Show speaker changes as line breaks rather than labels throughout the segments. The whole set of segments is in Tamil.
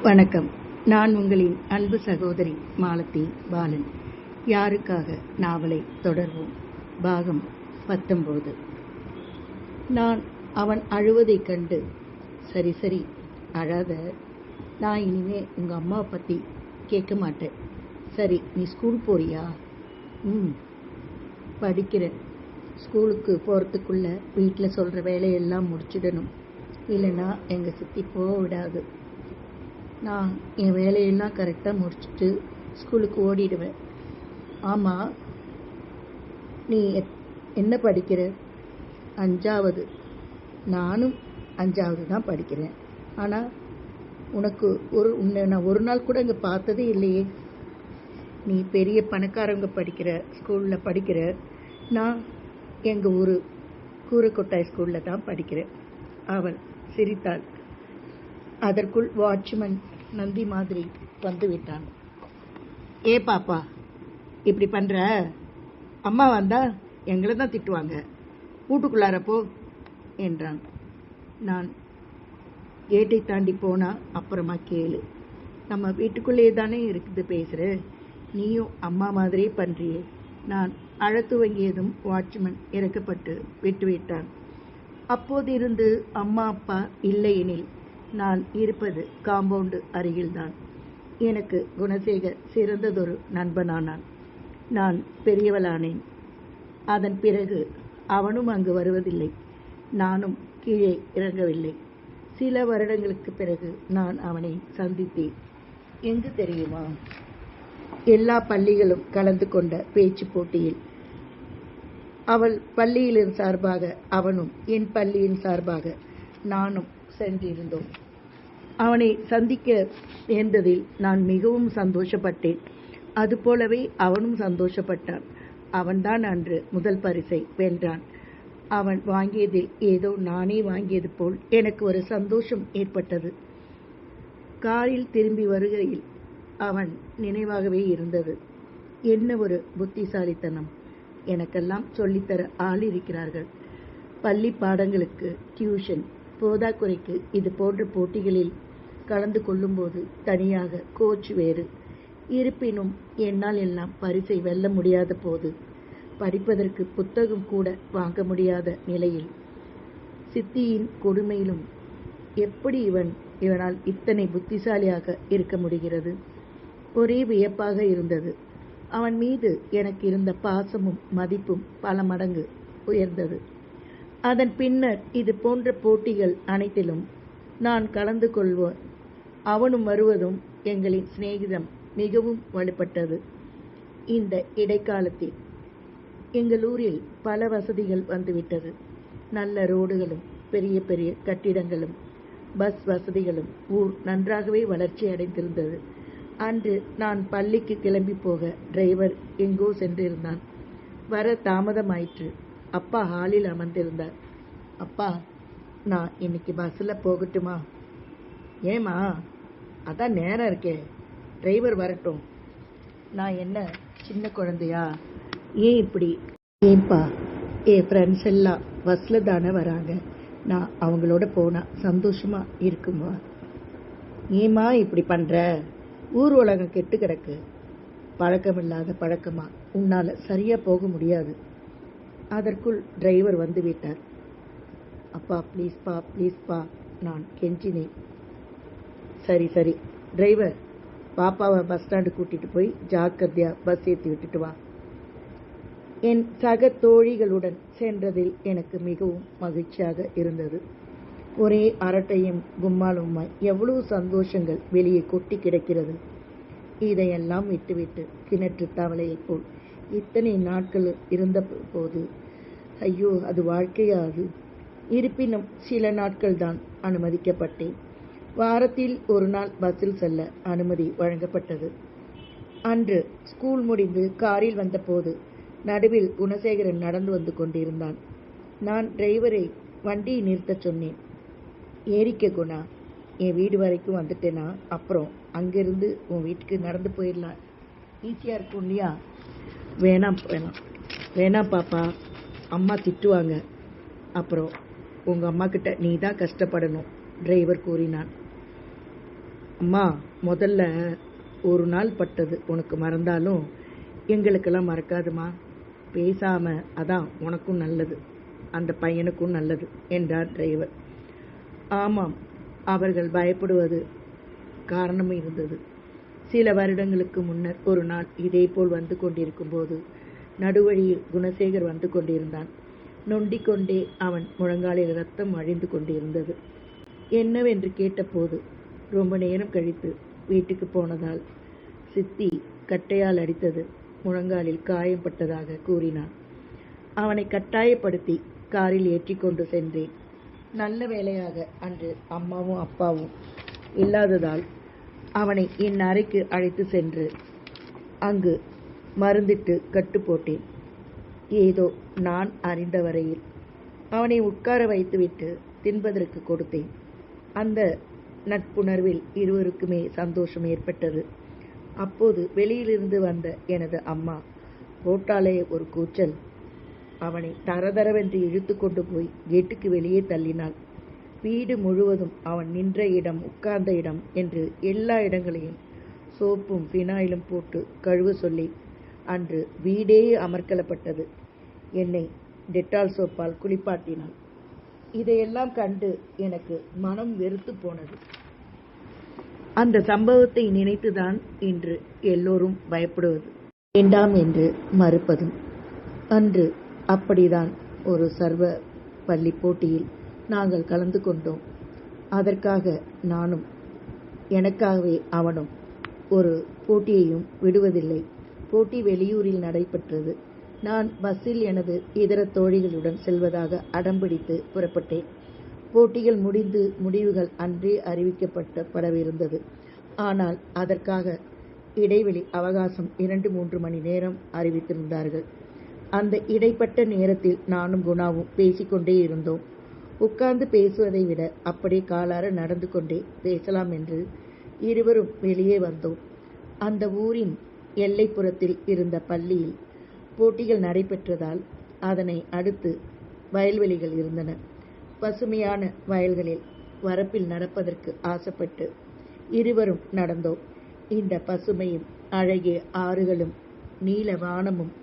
வணக்கம். நான் உங்களின் அன்பு சகோதரி மாலதி பாலன். யாருக்காக நாவலை தொடர்வோம். பாகம் 19. நான் அவன் அழுவதைக் கண்டு, சரி சரி அழாத, நான் இனிமே உங்க அம்மாவை பற்றி கேட்க மாட்டேன். சரி, நீ ஸ்கூல் போறியா? படிக்கிறேன். ஸ்கூலுக்கு போகிறதுக்குள்ள வீட்டில் சொல்கிற வேலையெல்லாம் முடிச்சிடணும், இல்லைன்னா எங்கள் சித்தி போக விடாது. நான் என் வேலையெல்லாம் கரெக்டாக முடிச்சுட்டு ஸ்கூலுக்கு ஓடிடுவேன். ஆமாம், நீ என்ன படிக்கிற? 5வது. நானும் 5வது தான் படிக்கிறேன். ஆனால் உன்னை நான் ஒரு நாள் கூட இங்கே பார்த்ததே இல்லையே. நீ பெரிய பணக்காரங்க படிக்கிற ஸ்கூலில் படிக்கிற, நான் எங்கள் ஊர் கூரைக்கொட்டாய் ஸ்கூலில் தான் படிக்கிறேன். அவள் சிரித்தாள். அதற்குள் வாட்ச்மேன் நந்தி மாதிரி வந்து விட்டான். ஏ பாப்பா, இப்படி பண்ற? அம்மா வந்தா எங்களை தான் திட்டுவாங்க, வீட்டுக்குள்ளாரப்போ என்றான். நான் கேட்டை தாண்டி போனா அப்புறமா கேளு. நம்ம வீட்டுக்குள்ளேயே தானே இருக்குது பேசுற, நீயும் அம்மா மாதிரியே பண்றியே. நான் அழ துவங்கியதும் வாட்ச்மேன் இறக்கப்பட்டு விட்டுவிட்டான். அப்போதிருந்து அம்மா அப்பா இல்லையெனில் நான் இருப்பது காம்பவுண்டு அருகில்தான். எனக்கு குணசேகர் சிறந்ததொரு நண்பனானான். நான் பெரியவளானேன். அதன் பிறகு அவனும் அங்கு வருவதில்லை, நானும் கீழே இறங்கவில்லை. சில வருடங்களுக்கு பிறகு நான் அவனை சந்தித்தேன். எங்கு தெரியுமா? எல்லா பள்ளிகளும் கலந்து கொண்ட பேச்சு போட்டியில். அவள் பள்ளியின் சார்பாக அவனும், என் பள்ளியின் சார்பாக நானும் சென்றிருந்தோம். அவனை சந்திக்க நேர்ந்ததில் நான் மிகவும் சந்தோஷப்பட்டேன். அதுபோலவே அவனும் சந்தோஷப்பட்டான். அவன்தான் அன்று முதல் பரிசை வென்றான். அவன் வாங்கியதில் ஏதோ நானே வாங்கியது போல் எனக்கு ஒரு சந்தோஷம் ஏற்பட்டது. காரில் திரும்பி வருகையில் அவன் நினைவாகவே இருந்தது. என்ன ஒரு புத்திசாலித்தனம்! எனக்கெல்லாம் சொல்லித்தர ஆள் இருக்கிறார்கள். பள்ளி பாடங்களுக்கு டியூஷன், போதாக்குறைக்கு இது போன்ற போட்டிகளில் கலந்து கொள்ளும்போது தனியாக கோச் வேறு. இருப்பினும் என்னால் எல்லாம் பரிசை வெல்ல முடியாத போது, படிப்பதற்கு புத்தகம் கூட வாங்க முடியாத நிலையில், சித்தியின் கொடுமையிலும் எப்படி இவனால் இத்தனை புத்திசாலியாக இருக்க முடிகிறது? ஒரே வியப்பாக இருந்தது. அவன் மீது எனக்கு இருந்த பாசமும் மதிப்பும் பல மடங்கு உயர்ந்தது. அதன் பின்னர் இது போன்ற போட்டிகள் அனைத்திலும் நான் கலந்து கொள்வோம். அவனும் வருவதும் எங்களின் சிநேகிதம் மிகவும் வலுப்பட்டது. இந்த இடைக்காலத்தில் எங்கள் ஊரில் பல வசதிகள் வந்துவிட்டது. நல்ல ரோடுகளும் பெரிய பெரிய கட்டிடங்களும் பஸ் வசதிகளும் ஊர் நன்றாகவே வளர்ச்சி அடைந்திருந்தது. அன்று நான் பள்ளிக்கு கிளம்பி போக டிரைவர் எங்கோ சென்றிருந்தான். வர தாமதமாயிற்று. அப்பா ஹாலில் அமர்ந்திருந்தார். அப்பா, நான் இன்னைக்கு பஸ்ஸில் போகட்டுமா? ஏமா? அதான் நேரம் இருக்கே, டிரைவர் வரட்டும். நான் என்ன சின்ன குழந்தையா? ஏன் இப்படி? ஏன்பா, என் ஃப்ரெண்ட்ஸ் எல்லாம் பஸ்ஸில் தானே வராங்க, நான் அவங்களோட போனால் சந்தோஷமா இருக்குமா? ஏமா இப்படி பண்ணுற? ஊர் உலகம் கெட்டு கிடக்கு. பழக்கமில்லாத பழக்கமா உன்னால் சரியாக போக முடியாது. அதற்குள் டிரைவர் வந்து விட்டார். அப்பா ப்ளீஸ்பா ப்ளீஸ்பா, நான் கெஞ்சினேன். சரி சரி டிரைவர், பாப்பாவை பஸ் ஸ்டாண்டு கூட்டிட்டு போய் ஜாக்கிரதையா பஸ் ஏற்றி விட்டுட்டு வா. என் சக தோழிகளுடன் சென்றதில் எனக்கு மிகவும் மகிழ்ச்சியாக இருந்தது. ஒரே அரட்டையும் கும்மாலுமாய் எவ்வளவு சந்தோஷங்கள் வெளியே கொட்டி கிடக்கிறது. இதையெல்லாம் விட்டுவிட்டு கிணற்று தவளையைப் போல் இத்தனை நாட்கள் இருந்த போது, ஐயோ, அது வாழ்க்கையாது. இருப்பினும் சில நாட்கள் தான் அனுமதிக்கப்பட்டேன். வாரத்தில் ஒரு நாள் பஸ்ஸில் செல்ல அனுமதி வழங்கப்பட்டது. அன்று ஸ்கூல் முடிந்து காரில் வந்தபோது நடுவில் குணசேகரன் நடந்து வந்து கொண்டிருந்தான். நான் டிரைவரை வண்டியை நிறுத்தச் சொன்னேன். ஏறிக்க குணா, என் வீடு வரைக்கும் வந்துட்டேனா, அப்புறம் அங்கிருந்து உன் வீட்டுக்கு நடந்து போயிடலாம், ஈஸியாக இருக்கும் இல்லையா? வேணாம் வேணாம் வேணாம் பாப்பா, அம்மா திட்டுவாங்க, அப்புறம் உங்கள் அம்மா கிட்ட நீ தான் கஷ்டப்படணும், டிரைவர் கூறினான். அம்மா, முதல்ல ஒரு நாள் பட்டது உனக்கு மறந்தாலும் எங்களுக்கெல்லாம் மறக்காதுமா. பேசாம அதான் உனக்கும் நல்லது, அந்த பையனுக்கும் நல்லது என்றார் டிரைவர். ஆமாம், அவர்கள் பயப்படுவது காரணம் இருந்தது. சில வருடங்களுக்கு முன்னர் ஒரு நாள் இதேபோல் வந்து கொண்டிருக்கும் போது நடுவழியில் குணசேகர் வந்து கொண்டிருந்தான். நொண்டிக் கொண்டே அவன் முழங்காலில் ரத்தம் வழிந்து கொண்டிருந்தது. என்னவென்று கேட்டபோது ரொம்ப நேரம் கழித்து வீட்டுக்கு போனதால் சித்தி கட்டையால் அடித்தது முழங்காலில் காயம்பட்டதாக கூறினான். அவனை கட்டாயப்படுத்தி காரில் ஏற்றி கொண்டு சென்றேன். நல்ல வேளையாக அன்று அம்மாவும் அப்பாவும் இல்லாததால் அவனை என் அறைக்கு அழைத்து சென்று அங்கு மருந்திட்டு கட்டு போட்டேன். ஏதோ நான் அறிந்த வரையில் அவனை உட்கார வைத்துவிட்டு தின்பதற்கு கொடுத்தேன். அந்த நட்புணர்வில் இருவருக்குமே சந்தோஷம் ஏற்பட்டது. அப்போது வெளியிலிருந்து வந்த எனது அம்மா போட்டாலே ஒரு கூச்சல். அவனை தரதரவென்று இழுத்து கொண்டு போய் கேட்டுக்கு வெளியே தள்ளினாள். வீடு முழுவதும் அவன் நின்ற இடம், உட்கார்ந்த இடம் என்று எல்லா இடங்களையும் சோப்பும் ஃபினாயிலும் போட்டு கழுவ சொல்லி அன்று வீடே அமர்க்கலப்பட்டது. என்னை டெட்டால் சோப்பால் குளிப்பாட்டினாள். இதையெல்லாம் கண்டு எனக்கு மனம் வெறுத்து போனது. அந்த சம்பவத்தை நினைத்துதான் இன்று எல்லோரும் பயப்படுவது, வேண்டாம் என்று மறுப்பதும். அன்று அப்படிதான் ஒரு சர்வ பள்ளி போட்டியில் நாங்கள் கலந்து கொண்டோம். அதற்காக நானும் எனக்காகவே அவனும் ஒரு போட்டியையும் விடுவதில்லை. போட்டி வெளியூரில் நடைபெற்றது. நான் பஸ்ஸில் எனது இதர தோழிகளுடன் செல்வதாக அடம்பிடித்து புறப்பட்டேன். போட்டிகள் முடிந்து முடிவுகள் அன்றே அறிவிக்கப்படவிருந்தது. ஆனால் அதற்காக இடைவெளி அவகாசம் 2-3 மணி நேரம் அறிவித்திருந்தார்கள். அந்த இடைப்பட்ட நேரத்தில் நானும் குணாவும் பேசிக்கொண்டே இருந்தோம். உட்கார்ந்து பேசுவதை விட அப்படியே காலார நடந்து கொண்டே பேசலாம் என்று இருவரும் வெளியே வந்தோம். அந்த ஊரின் எல்லைப்புறத்தில் இருந்த பள்ளியில் போட்டிகள் நடைபெற்றதால் அதனை அடுத்து வயல்வெளிகள் இருந்தன. பசுமையான வயல்களில் வரப்பில் நடப்பதற்கு ஆசைப்பட்டு இருவரும் நடந்தோம். இந்த பசுமையும் அழகிய ஆறுகளும் நீல வானமும்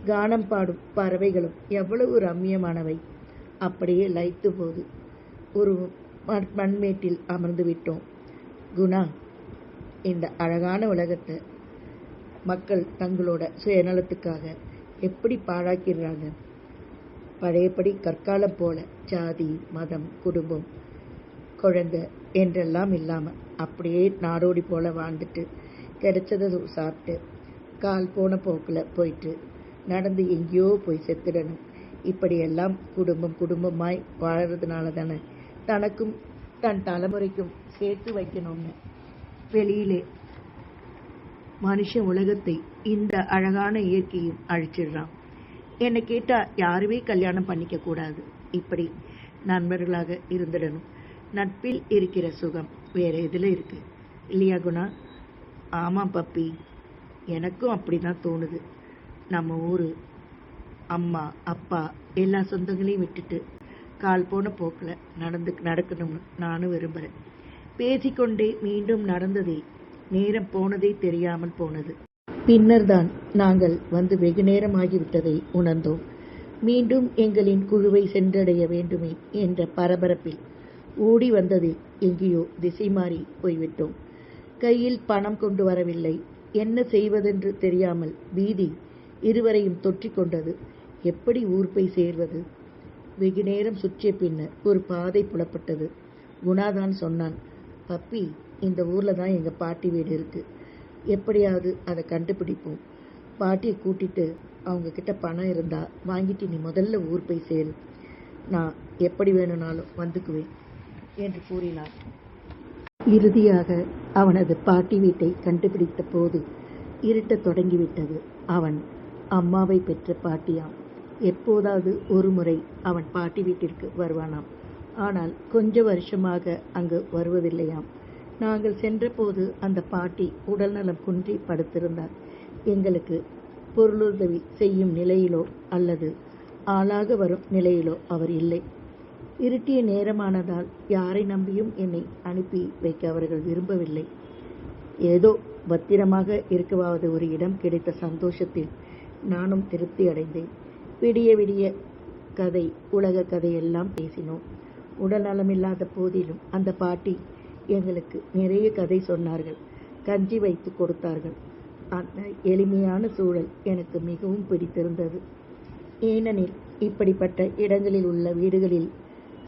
கானம் பாடும் பறவைகளும் எவ்வளவு ரம்மியமானவை. அப்படியே லயித்து போது ஒரு மண்மேட்டில் அமர்ந்து விட்டோம். குணா, இந்த அழகான உலகத்தை மக்கள் தங்களோட சுயநலத்துக்காக எப்படி பாழாக்கிறாங்க. பழையபடி கற்காலம் போல ஜாதி, மதம், குடும்பம், குழந்தை என்றெல்லாம் இல்லாமல் அப்படியே நாடோடி போல வாழ்ந்துட்டு கிடைச்சதை சாப்பிட்டு கால் போன போக்கில் போயிட்டு நடந்து எங்கேயோ போய் செத்துடணும். இப்படியெல்லாம் குடும்பமாய் வாழறதுனால தானே தனக்கும் தன் தலைமுறைக்கும் சேர்த்து வைக்கணும்னு வெளியிலே மனுஷன் உலகத்தை இந்த அழகான இயற்கையும் அழிச்சிடுறான். என்னை கேட்டால் யாருமே கல்யாணம் பண்ணிக்க கூடாது, இப்படி நண்பர்களாக இருந்துடணும். நட்பில் இருக்கிற சுகம் வேற எதில் இருக்கு இல்லையா குணா? ஆமாம் பப்பி, எனக்கும் அப்படி தான் தோணுது. நம்ம ஊர் அம்மா அப்பா எல்லா சொந்தங்களையும் விட்டுட்டு கால் போன போக்கில் நடக்கணும்னு நானும் விரும்புகிறேன். பேசிக்கொண்டே மீண்டும் நடந்ததே நேரம் போனதே தெரியாமல் போனது. பின்னர் தான் நாங்கள் வந்து வெகு நேரமாகிவிட்டதை உணர்ந்தோம். மீண்டும் எங்களின் குழுவை சென்றடைய வேண்டுமே என்ற பரபரப்பில் ஓடி வந்ததில் எங்கேயோ திசை மாறி போய்விட்டோம். கையில் பணம் கொண்டு வரவில்லை. என்ன செய்வதென்று தெரியாமல் பீதி இருவரையும் தொற்றிக்கொண்டது. எப்படி ஊர் போய் சேர்வது? வெகு நேரம் சுற்றிய பின்னர் ஒரு பாதை புலப்பட்டது. குணாதான் சொன்னான், பப்பி, இந்த ஊரில் தான் எங்கள் பாட்டி வீடு இருக்குது. எப்படியாவது அதை கண்டுபிடிப்போம். பாட்டியை கூட்டிட்டு அவங்க கிட்ட பணம் இருந்தால் வாங்கிட்டு நீ முதல்ல ஊர் போய் சேரு. நான் எப்படி வேணும்னாலும் வந்துக்குவேன் என்று கூறினான். இறுதியாக அவனது பாட்டி வீட்டை கண்டுபிடித்த போது இருட்டத் தொடங்கிவிட்டது. அவன் அம்மாவை பெற்ற பாட்டியாம். எப்போதாவது ஒரு முறை அவன் பாட்டி வீட்டிற்கு வருவானாம். ஆனால் கொஞ்ச வருஷமாக அங்கு வருவதில்லையாம். நாங்கள் சென்றபோது அந்த பாட்டி உடல்நலம் குன்றி படுத்திருந்தார். எங்களுக்கு பொருளுதவி செய்யும் நிலையிலோ அல்லது ஆளாக வரும் நிலையிலோ அவர் இல்லை. இருட்டிய நேரமானதால் யாரை நம்பியும் என்னை அனுப்பி வைக்க அவர்கள் விரும்பவில்லை. ஏதோ பத்திரமாக இருக்கவாவது ஒரு இடம் கிடைத்த சந்தோஷத்தில் நானும் திருப்தி அடைந்தேன். விடிய விடிய கதை, உலக கதையெல்லாம் பேசினோம். உடல் நலமில்லாத போதிலும் அந்த பாட்டி எங்களுக்கு நிறைய கதை சொன்னார்கள். கஞ்சி வைத்து கொடுத்தார்கள். அந்த எளிமையான சூழல் எனக்கு மிகவும் பிடித்திருந்தது. ஏனெனில் இப்படிப்பட்ட இடங்களில் உள்ள வீடுகளில்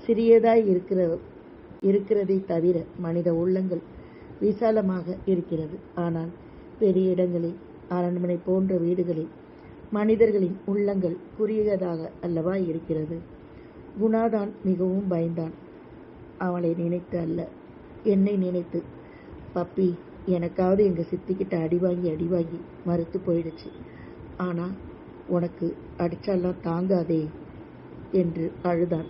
சிறியதாய் இருக்கிறதை தவிர மனித உள்ளங்கள் விசாலமாக இருக்கிறது. ஆனால் பெரிய இடங்களில், அரண்மனை போன்ற வீடுகளில் மனிதர்களின் உள்ளங்கள் குறுகியதாக அல்லவா இருக்கிறது. குணாதான் மிகவும் பயந்தான். அவளை நினைத்து அல்ல, என்னை நினைத்து. பப்பி எனக்காவது எங்கள் சித்திக்கிட்ட அடி வாங்கி மறுத்து போயிடுச்சு. ஆனால் உனக்கு அடிச்சாலாம் தாங்காதே என்று அழுதான்.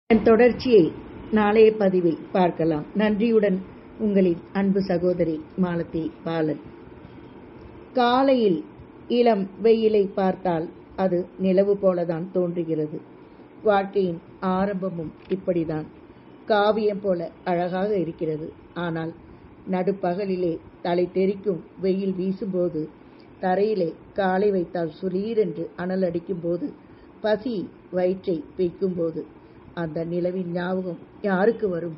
என் தொடர்ச்சியை நாளைய பதிவில் பார்க்கலாம். நன்றியுடன் உங்களின் அன்பு சகோதரி மாலதி பாலன். காலையில் இளம் வெயிலை பார்த்தால் அது நிலவு போலதான் தோன்றுகிறது. வாழ்க்கையின் ஆரம்பமும் இப்படிதான் காவியம் போல அழகாக இருக்கிறது. ஆனால் நடுப்பகலிலே தலை தெறிக்கும் வெயில் வீசும்போது, தரையிலே காலை வைத்தால் சுளீரென்று அனல் அடிக்கும்போது, பசி வயிற்றை பிய்க்கும்போது அந்த நிலவின் ஞாபகம் யாருக்கு வரும்?